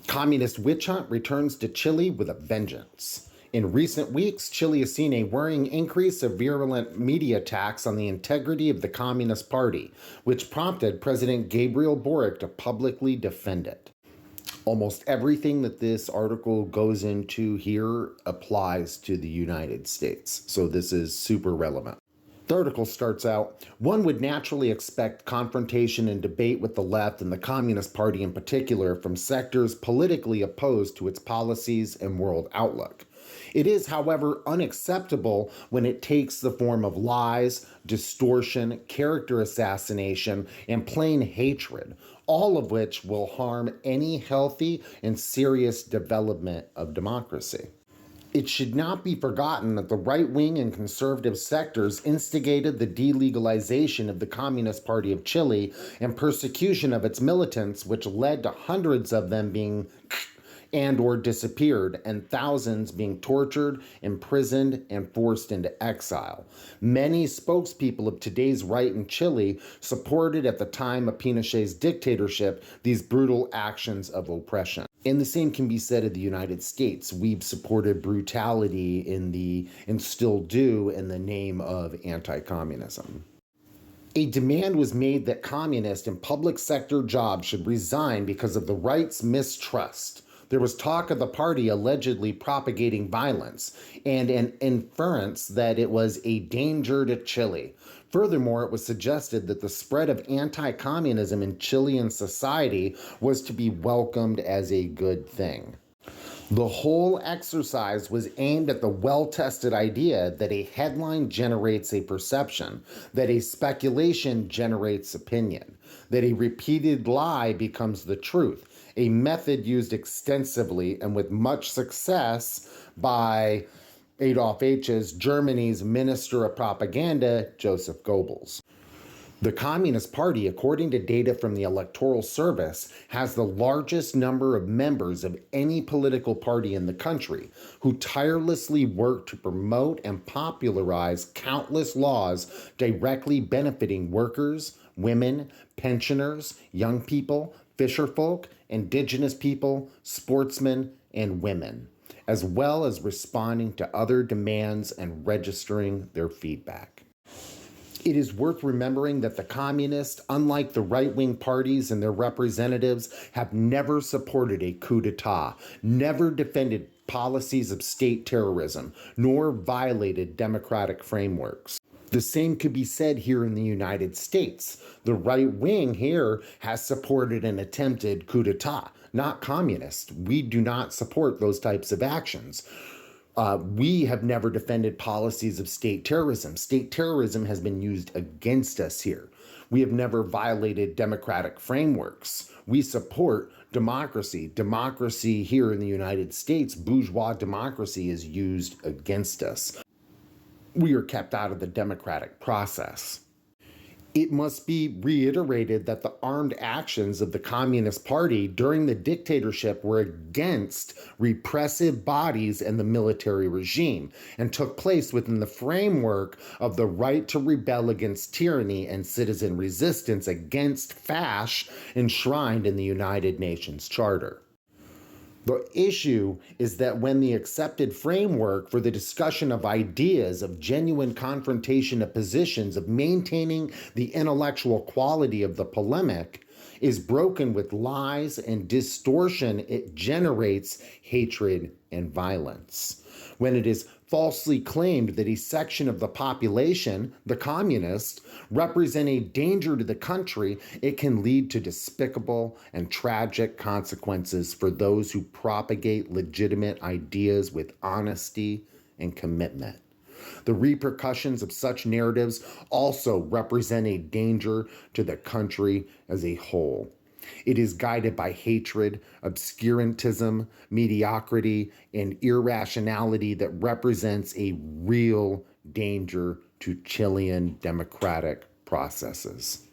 Communist witch hunt returns to Chile with a vengeance. In recent weeks, Chile has seen a worrying increase of virulent media attacks on the integrity of the Communist Party, which prompted President Gabriel Boric to publicly defend it. Almost everything that this article goes into here applies to the United States, so this is super relevant. The article starts out, one would naturally expect confrontation and debate with the left and the Communist Party in particular from sectors politically opposed to its policies and world outlook. It is, however, unacceptable when it takes the form of lies, distortion, character assassination, and plain hatred, all of which will harm any healthy and serious development of democracy. It should not be forgotten that the right-wing and conservative sectors instigated the delegalization of the Communist Party of Chile and persecution of its militants, which led to hundreds of them being and or disappeared, and thousands being tortured, imprisoned, and forced into exile. Many spokespeople of today's right in Chile supported at the time of Pinochet's dictatorship these brutal actions of oppression. And the same can be said of the United States. We've supported brutality and still do in the name of anti-communism. A demand was made that communist and public sector jobs should resign because of the right's mistrust. There was talk of the party allegedly propagating violence and an inference that it was a danger to Chile. Furthermore, it was suggested that the spread of anti-communism in Chilean society was to be welcomed as a good thing. The whole exercise was aimed at the well-tested idea that a headline generates a perception, that a speculation generates opinion, that a repeated lie becomes the truth, a method used extensively and with much success by Adolf H's Germany's Minister of Propaganda, Joseph Goebbels. The Communist Party, according to data from the Electoral Service, has the largest number of members of any political party in the country, who tirelessly work to promote and popularize countless laws directly benefiting workers, women, pensioners, young people, fisherfolk, indigenous people, sportsmen, and women, as well as responding to other demands and registering their feedback. It is worth remembering that the communists, unlike the right-wing parties and their representatives, have never supported a coup d'etat, never defended policies of state terrorism, nor violated democratic frameworks. The same could be said here in the United States. The right wing here has supported an attempted coup d'etat, not communist. We do not support those types of actions. We have never defended policies of state terrorism. State terrorism has been used against us here. We have never violated democratic frameworks. We support democracy. Democracy here in the United States, bourgeois democracy, is used against us. We are kept out of the democratic process. It must be reiterated that the armed actions of the Communist Party during the dictatorship were against repressive bodies and the military regime, and took place within the framework of the right to rebel against tyranny and citizen resistance against fascism enshrined in the United Nations Charter. The issue is that when the accepted framework for the discussion of ideas, of genuine confrontation of positions, of maintaining the intellectual quality of the polemic, is broken with lies and distortion, it generates hatred and violence. When it is falsely claimed that a section of the population, the communists, represent a danger to the country, it can lead to despicable and tragic consequences for those who propagate legitimate ideas with honesty and commitment. The repercussions of such narratives also represent a danger to the country as a whole. It is guided by hatred, obscurantism, mediocrity, and irrationality that represents a real danger to Chilean democratic processes.